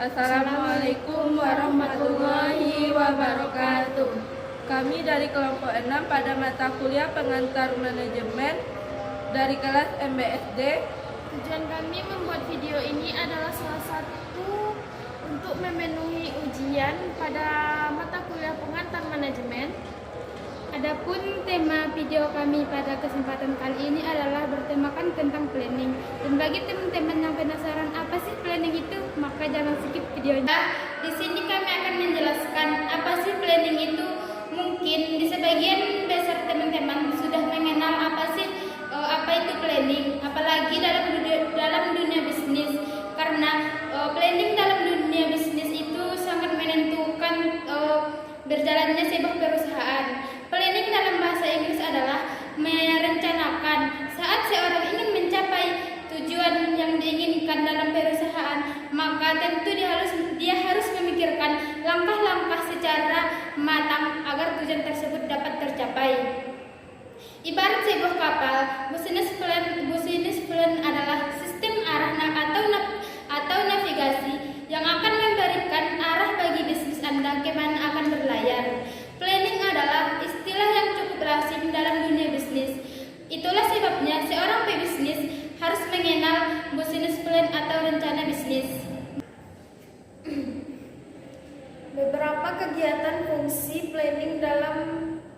Assalamualaikum warahmatullahi wabarakatuh. Kami dari kelompok 6 pada mata kuliah pengantar manajemen dari kelas MBSD. Tujuan kami membuat video ini adalah salah satu untuk memenuhi ujian pada mata kuliah pengantar manajemen. Adapun tema video kami pada kesempatan kali ini adalah bertemakan tentang planning. Dan bagi teman-teman yang penasaran apa sih planning itu, maka jangan skip videonya. Di sini kami akan menjelaskan apa sih planning itu. Mungkin di sebagian besar teman-teman sudah mengenal apa itu planning, apalagi dalam dunia bisnis. Karena planning dalam dunia bisnis itu sangat menentukan berjalannya sebuah perusahaan. Planning dalam bahasa Inggris adalah merencanakan. Saat seorang ingin mencapai tujuan yang diinginkan dalam perusahaan, maka tentu dia harus memikirkan langkah-langkah secara matang agar tujuan tersebut dapat tercapai. Ibarat sebuah kapal, business plan adalah sistem arah atau navigasi yang akan memberikan arah bagi bisnis Anda kemana akan berlayar. Planning adalah istilah yang cukup lazim dalam dunia bisnis. Itulah sebabnya seorang pebisnis harus mengenal business plan atau rencana bisnis. Beberapa kegiatan fungsi planning dalam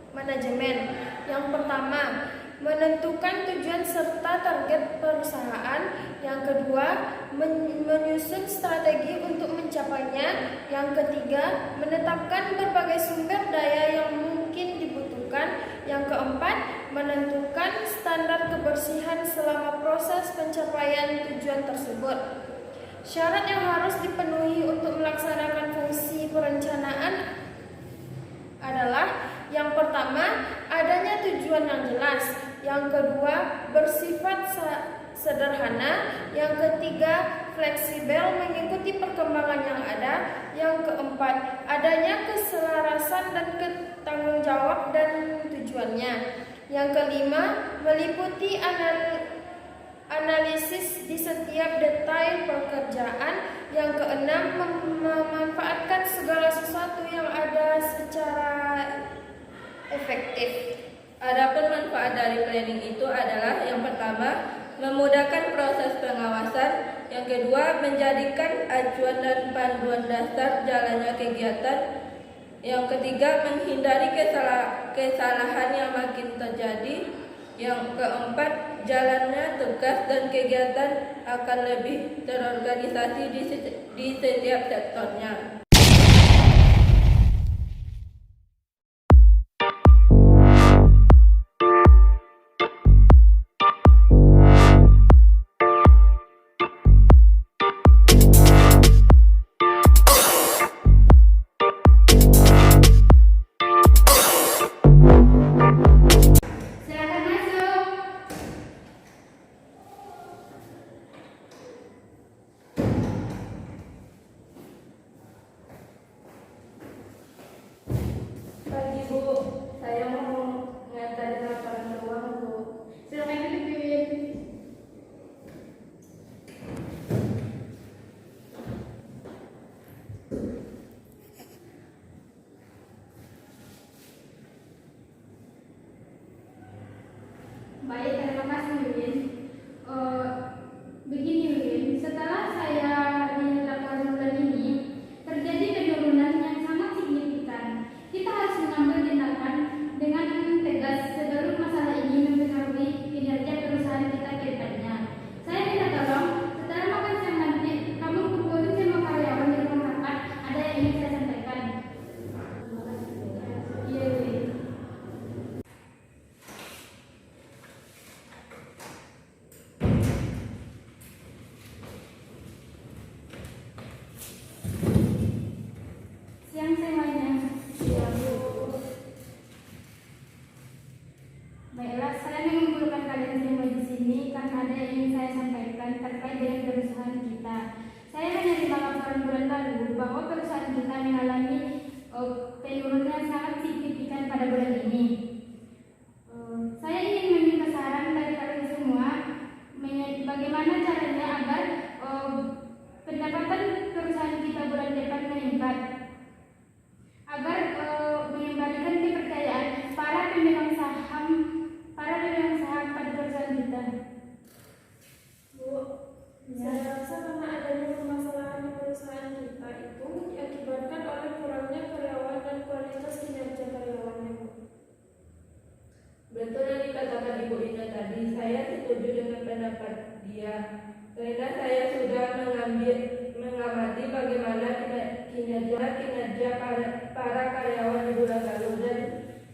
manajemen. Yang pertama, menentukan tujuan serta target perusahaan. Yang kedua, menyusun strategi untuk mencapainya. Yang ketiga, menetapkan berbagai sumber daya yang mungkin dibutuhkan. Yang keempat, menentukan standar kebersihan selama proses pencapaian tujuan tersebut. Syarat yang harus dipenuhi untuk melaksanakan fungsi perencanaan adalah: yang pertama, adanya tujuan yang jelas. Yang kedua, bersifat sederhana. Yang ketiga, fleksibel mengikuti perkembangan yang ada. Yang keempat, adanya keselarasan dan ketanggung jawab dan tujuannya. Yang kelima, meliputi analisis di setiap detail pekerjaan. Yang keenam, memanfaatkan segala sesuatu yang ada secara efektif. Adapun manfaat dari planning itu adalah: yang pertama, memudahkan proses pengawasan. Yang kedua, menjadikan acuan dan panduan dasar jalannya kegiatan. Yang ketiga, menghindari kesalahan yang makin terjadi. Yang keempat, jalannya tugas dan kegiatan akan lebih terorganisasi di setiap sektornya. Pagi Bu, saya mau ngatarin laporan keuangan Bu. Silakan duduk, Wiwin. Baik, terima kasih Wiwin. Begini Wiwin, setelah saya lihat laporan bulan ini, terjadi penurunan yang sangat signifikan. Kita harus mengambil tindakan dengan tegas sebelum masalah ini mempengaruhi kinerja perusahaan kita ke depannya. Saya minta tolong, setelah makan siang nanti, kamu kumpulin semua karyawan di rumah makan. Ada yang ingin saya sampaikan. Iya Wiwin. Siang semuanya. Baiklah, saya mengumpulkan kalian semua di sini karena ada yang ingin saya sampaikan terkait dengan perusahaan kita. Saya menerima laporan bulan lalu bahwa perusahaan kita mengalami penurunan yang sangat signifikan pada bulan ini. Saya ingin meminta saran dari kalian semua bagaimana caranya agar pendapatan perusahaan kita media. Karena saya sudah mengamati bagaimana kinerja para karyawan di bulan lalu, dan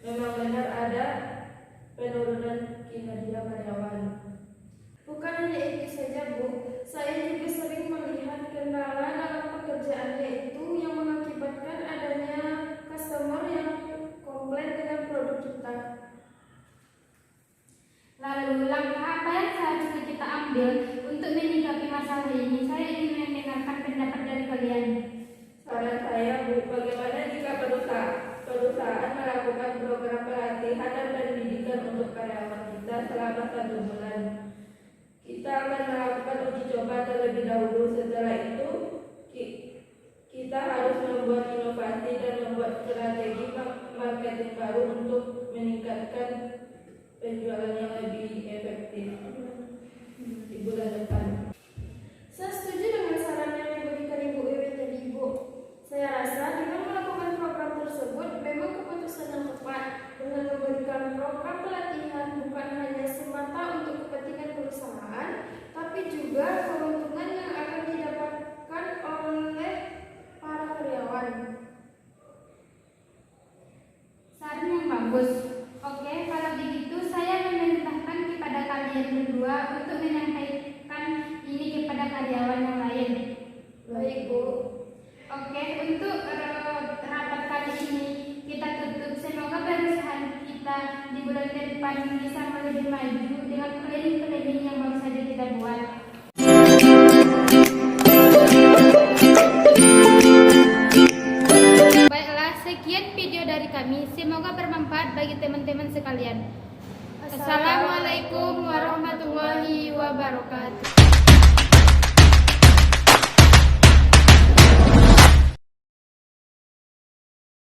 memang benar ada penurunan kinerja karyawan. Bukan hanya itu saja, Bu. Saya juga sering melihat kendala dalam pekerjaannya itu yang mengakibatkan adanya customer yang komplain dengan produk kita. Lalu langkah apa yang seharusnya kita ambil untuk menyikapi masalah ini? Saya ingin mendengarkan pendapat dari kalian. Saran saya, Bu, bagaimana jika perusahaan melakukan program pelatihan dan pendidikan untuk karyawan kita selama 1 bulan. Kita akan melakukan uji coba terlebih dahulu. Setelah itu, kita harus membuat inovasi dan membuat strategi marketing baru untuk meningkatkan penjualan yang lebih efektif di bulan depan. Saya setuju dengan saran yang diberikan Ibu Wiwit tadi, Bu. Saya rasa dengan melakukan program tersebut memang keputusan yang tepat. Dengan memberikan program pelatihan bukan hanya semata untuk kepentingan perusahaan, tapi juga keuntungan yang akan didapatkan oleh para karyawan. Saran yang bagus. Oke, kalau begitu saya memerintahkan kepada kalian berdua untuk menyampaikan ini kepada karyawan yang lain. Baik, Bu. Oke, untuk rapat kali ini kita tutup. Semoga perusahaan kita di bulan depan bisa lebih maju dengan planning yang baru saja kita buat. Baiklah, sekian video dari kami. Semoga bermanfaat bagi teman-teman sekalian. Assalamualaikum warahmatullahi wabarakatuh.